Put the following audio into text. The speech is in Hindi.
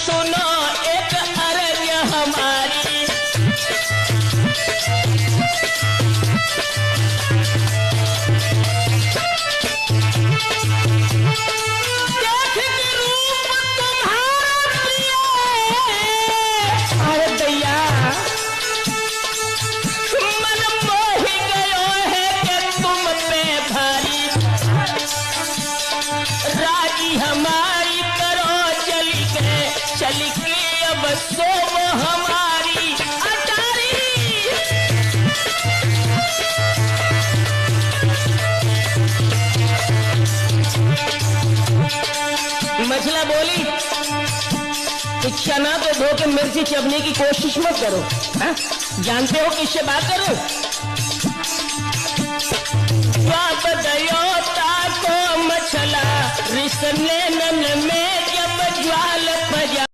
सुनो एक अर्ज हमारी, देख के रूप तुम्हारा प्रिय, अरे दैया मन मोह गयो है कि तुम पे भारी, राजी हमारी करो चल के अब सोम हमारी अटारी। मछला बोली चना तो धो के मिर्ची चबने की कोशिश मत करो, हा? जानते हो किससे बात करो? को मछला रिसने नन में जब ज्वाल बजा